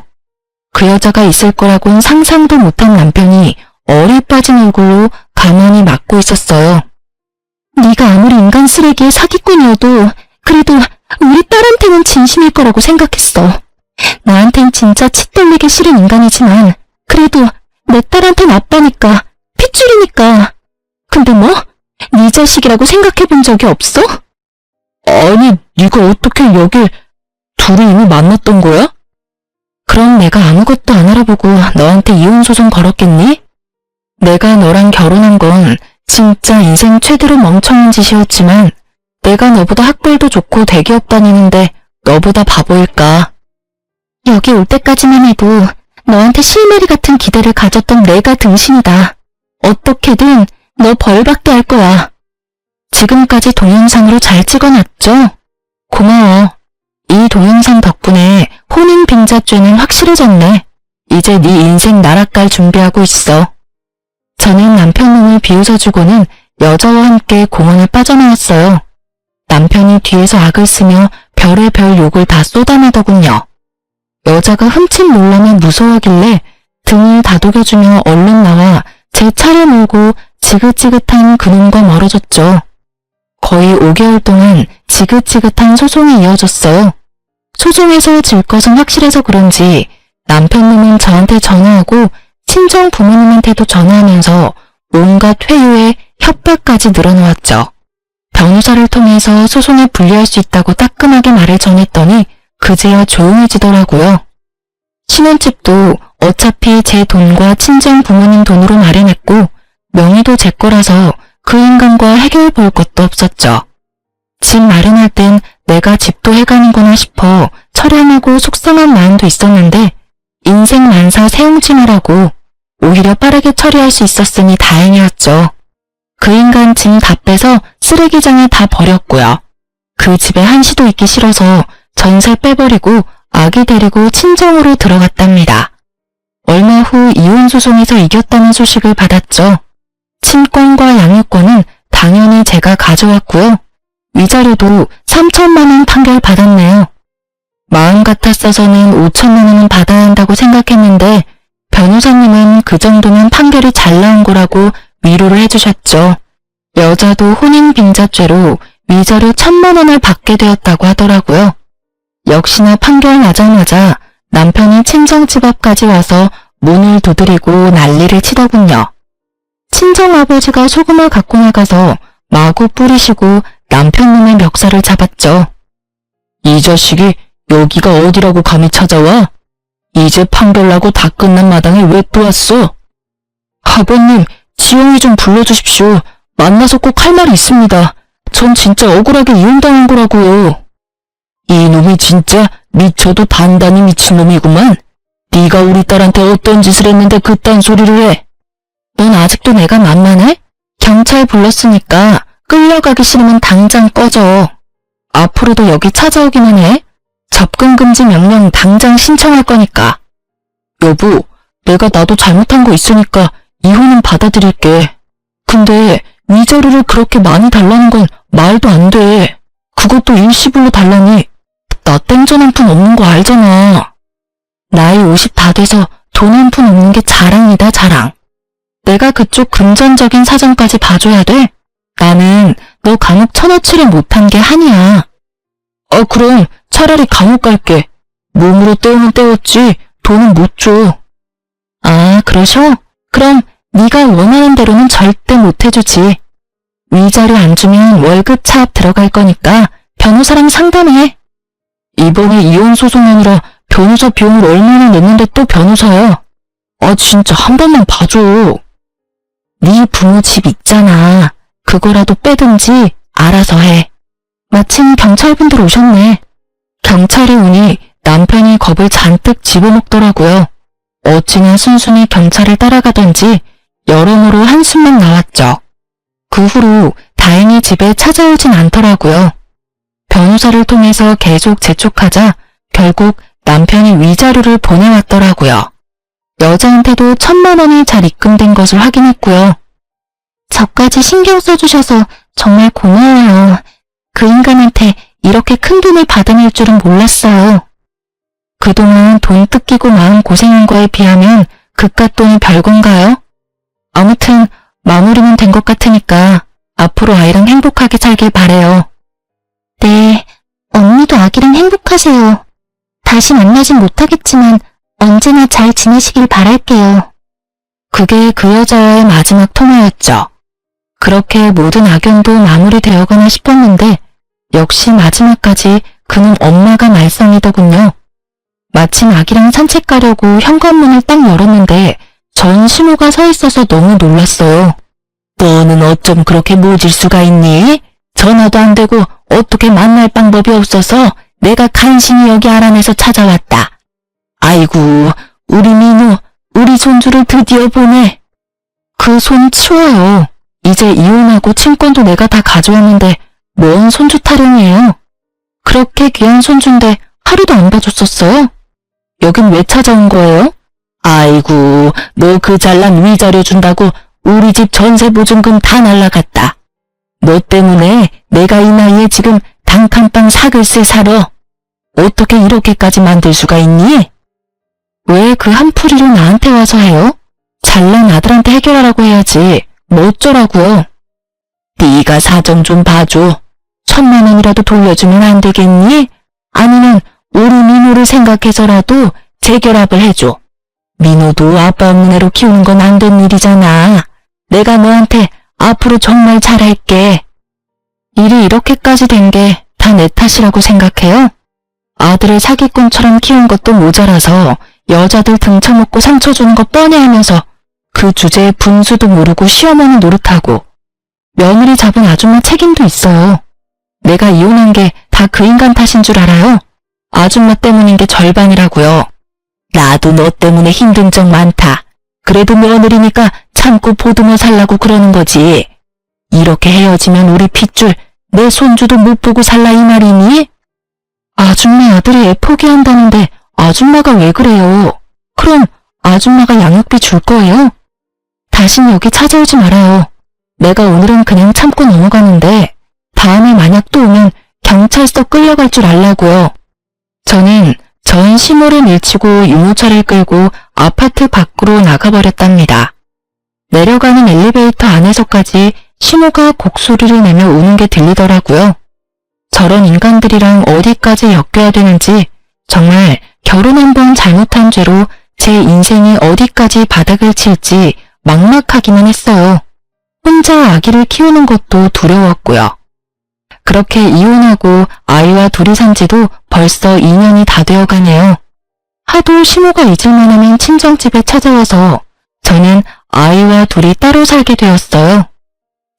그 여자가 있을 거라고는 상상도 못한 남편이 얼이 빠진 얼굴로 가만히 맞고 있었어요. 네가 아무리 인간 쓰레기의 사기꾼이어도 그래도 우리 딸한테는 진심일 거라고 생각했어. 나한텐 진짜 치 떨리기 싫은 인간이지만 그래도 내 딸한텐 아빠니까, 핏줄이니까. 근데 뭐? 네 자식이라고 생각해본 적이 없어? 아니, 네가 어떻게 여길 둘이 이미 만났던 거야? 그럼 내가 아무것도 안 알아보고 너한테 이혼 소송 걸었겠니? 내가 너랑 결혼한 건 진짜 인생 최대로 멍청한 짓이었지만 내가 너보다 학벌도 좋고 대기업 다니는데 너보다 바보일까? 여기 올 때까지만 해도 너한테 실마리 같은 기대를 가졌던 내가 등신이다. 어떻게든 너 벌받게 할 거야. 지금까지 동영상으로 잘 찍어놨죠? 고마워. 이 동영상 덕분에 혼인빙자죄는 확실해졌네. 이제 네 인생 나락갈 준비하고 있어. 저는 남편 몸을 비웃어주고는 여자와 함께 공원에 빠져나왔어요. 남편이 뒤에서 악을 쓰며 별의별 욕을 다 쏟아내더군요. 여자가 흠칫 놀라며 무서워하길래 등을 다독여주며 얼른 나와 제 차를 몰고 지긋지긋한 그놈과 멀어졌죠. 거의 5개월 동안 지긋지긋한 소송이 이어졌어요. 소송에서 질 것은 확실해서 그런지 남편 놈은 저한테 전화하고 친정 부모님한테도 전화하면서 온갖 회유에 협박까지 늘어놓았죠. 변호사를 통해서 소송에 불리할 수 있다고 따끔하게 말을 전했더니 그제야 조용해지더라고요. 신혼집도 어차피 제 돈과 친정 부모님 돈으로 마련했고 명의도 제 거라서 그 인간과 해결 볼 것도 없었죠. 집 마련할 땐 내가 집도 해가는구나 싶어 처량하고 속상한 마음도 있었는데 인생 만사 세옹지마라고 오히려 빠르게 처리할 수 있었으니 다행이었죠. 그 인간 짐 다 빼서 쓰레기장에 다 버렸고요. 그 집에 한시도 있기 싫어서 전세 빼버리고 아기 데리고 친정으로 들어갔답니다. 얼마 후 이혼 소송에서 이겼다는 소식을 받았죠. 친권과 양육권은 당연히 제가 가져왔고요. 위자료도 3천만 원 판결 받았네요. 마음 같았어서는 5천만 원은 받아야 한다고 생각했는데 변호사님은 그 정도면 판결이 잘 나온 거라고 위로를 해주셨죠. 여자도 혼인빙자죄로 위자료 1,000만 원을 받게 되었다고 하더라고요. 역시나 판결 나자마자 남편이 친정집 앞까지 와서 문을 두드리고 난리를 치더군요. 친정아버지가 소금을 갖고 나가서 마구 뿌리시고 남편놈의 멱살을 잡았죠. 이 자식이 여기가 어디라고 감히 찾아와? 이제 판결 나고 다 끝난 마당에 왜 또 왔어? 아버님, 지영이 좀 불러주십시오. 만나서 꼭 할 말이 있습니다. 전 진짜 억울하게 이혼당한 거라고요. 이놈이 진짜 미쳐도 단단히 미친놈이구만. 네가 우리 딸한테 어떤 짓을 했는데 그딴 소리를 해? 넌 아직도 내가 만만해? 경찰 불렀으니까 끌려가기 싫으면 당장 꺼져. 앞으로도 여기 찾아오기만 해. 접근금지 명령 당장 신청할 거니까. 여보, 내가 나도 잘못한 거 있으니까 이혼은 받아들일게. 근데 위자료를 그렇게 많이 달라는 건 말도 안 돼. 그것도 일시불로 달라니 나 땡전 한 푼 없는 거 알잖아. 나이 50 다 돼서 돈 한 푼 없는 게 자랑이다, 자랑. 내가 그쪽 금전적인 사정까지 봐줘야 돼? 나는 너 감옥 쳐넣지를 못한 게 한이야. 그럼 차라리 감옥 갈게. 몸으로 때우면 때웠지 돈은 못 줘. 아, 그러셔? 그럼 네가 원하는 대로는 절대 못 해주지. 위자료 안 주면 월급 차압 들어갈 거니까 변호사랑 상담해. 이번에 이혼 소송하느라 변호사 비용을 얼마나 냈는데 또 변호사야. 아, 진짜 한 번만 봐줘. 네 부모 집 있잖아. 그거라도 빼든지 알아서 해. 마침 경찰분들 오셨네. 경찰이 오니 남편이 겁을 잔뜩 집어먹더라고요. 어찌나 순순히 경찰을 따라가던지 여러모로 한숨만 나왔죠. 그 후로 다행히 집에 찾아오진 않더라고요. 변호사를 통해서 계속 재촉하자 결국 남편이 위자료를 보내왔더라고요. 여자한테도 1,000만 원이 잘 입금된 것을 확인했고요. 저까지 신경 써주셔서 정말 고마워요. 그 인간한테 이렇게 큰 돈을 받아낼 줄은 몰랐어요. 그동안 돈 뜯기고 마음 고생한 거에 비하면 그깟 돈이 별건가요? 아무튼 마무리는 된 것 같으니까 앞으로 아이랑 행복하게 살길 바래요. 네, 언니도 아기랑 행복하세요. 다시 만나진 못하겠지만 언제나 잘 지내시길 바랄게요. 그게 그 여자와의 마지막 통화였죠. 그렇게 모든 악연도 마무리되어가나 싶었는데 역시 마지막까지 그는 엄마가 말썽이더군요. 마침 아기랑 산책 가려고 현관문을 딱 열었는데 전 시모가 서 있어서 너무 놀랐어요. 너는 어쩜 그렇게 모질 수가 있니? 전화도 안 되고 어떻게 만날 방법이 없어서 내가 간신히 여기 알아내서 찾아왔다. 아이고, 우리 민우, 우리 손주를 드디어 보네. 그 손 치워요. 이제 이혼하고 친권도 내가 다 가져왔는데 뭔 손주 타령이에요. 그렇게 귀한 손주인데 하루도 안 봐줬었어요? 여긴 왜 찾아온 거예요? 아이고, 너 그 잘난 위자료 준다고 우리 집 전세 보증금 다 날라갔다. 너 때문에 내가 이 나이에 지금 단칸방 사글세 살아. 어떻게 이렇게까지 만들 수가 있니? 왜 그 한풀이를 나한테 와서 해요? 잘난 아들한테 해결하라고 해야지. 뭐 어쩌라고요? 네가 사정 좀 봐줘. 1,000만 원이라도 돌려주면 안 되겠니? 아니면 우리 민호를 생각해서라도 재결합을 해줘. 민호도 아빠 없는 애로 키우는 건 안 된 일이잖아. 내가 너한테 앞으로 정말 잘할게. 일이 이렇게까지 된 게 다 내 탓이라고 생각해요? 아들을 사기꾼처럼 키운 것도 모자라서 여자들 등쳐먹고 상처 주는 거 뻔히 하면서 그 주제에 분수도 모르고 시어머니 노릇하고 며느리 잡은 아줌마 책임도 있어요. 내가 이혼한 게 다 그 인간 탓인 줄 알아요? 아줌마 때문인 게 절반이라고요. 나도 너 때문에 힘든 적 많다. 그래도 며느리니까 참고 보듬어 살라고 그러는 거지. 이렇게 헤어지면 우리 핏줄 내 손주도 못 보고 살라 이 말이니? 아줌마 아들이 애 포기한다는데 아줌마가 왜 그래요? 그럼 아줌마가 양육비 줄 거예요? 다신 여기 찾아오지 말아요. 내가 오늘은 그냥 참고 넘어가는데 다음에 만약 또 오면 경찰서 끌려갈 줄 알라고요. 저는 전 시모를 밀치고 유모차를 끌고 아파트 밖으로 나가버렸답니다. 내려가는 엘리베이터 안에서까지 시모가 곡소리를 내며 우는 게 들리더라고요. 저런 인간들이랑 어디까지 엮여야 되는지 정말 결혼 한 번 잘못한 죄로 제 인생이 어디까지 바닥을 칠지 막막하기만 했어요. 혼자 아기를 키우는 것도 두려웠고요. 그렇게 이혼하고 아이와 둘이 산 지도 벌써 2년이 다 되어가네요. 하도 시모가 잊을만 하면 친정집에 찾아와서 저는 아이와 둘이 따로 살게 되었어요.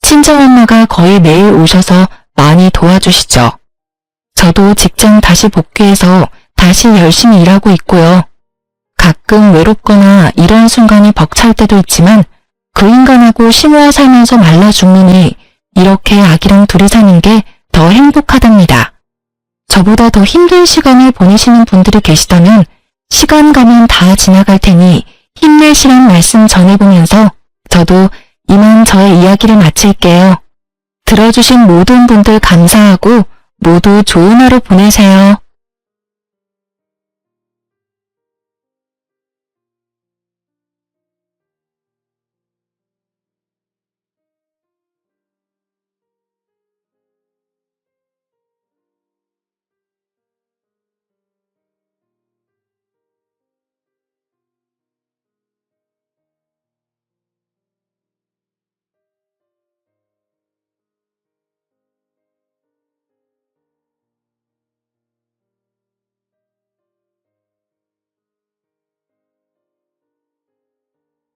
친정엄마가 거의 매일 오셔서 많이 도와주시죠. 저도 직장 다시 복귀해서 다시 열심히 일하고 있고요. 가끔 외롭거나 이런 순간이 벅찰 때도 있지만 그 인간하고 시모와 살면서 말라 죽느니 이렇게 아기랑 둘이 사는 게 더 행복하답니다. 저보다 더 힘든 시간을 보내시는 분들이 계시다면 시간 가면 다 지나갈 테니 힘내시란 말씀 전해보면서 저도 이만 저의 이야기를 마칠게요. 들어주신 모든 분들 감사하고 모두 좋은 하루 보내세요.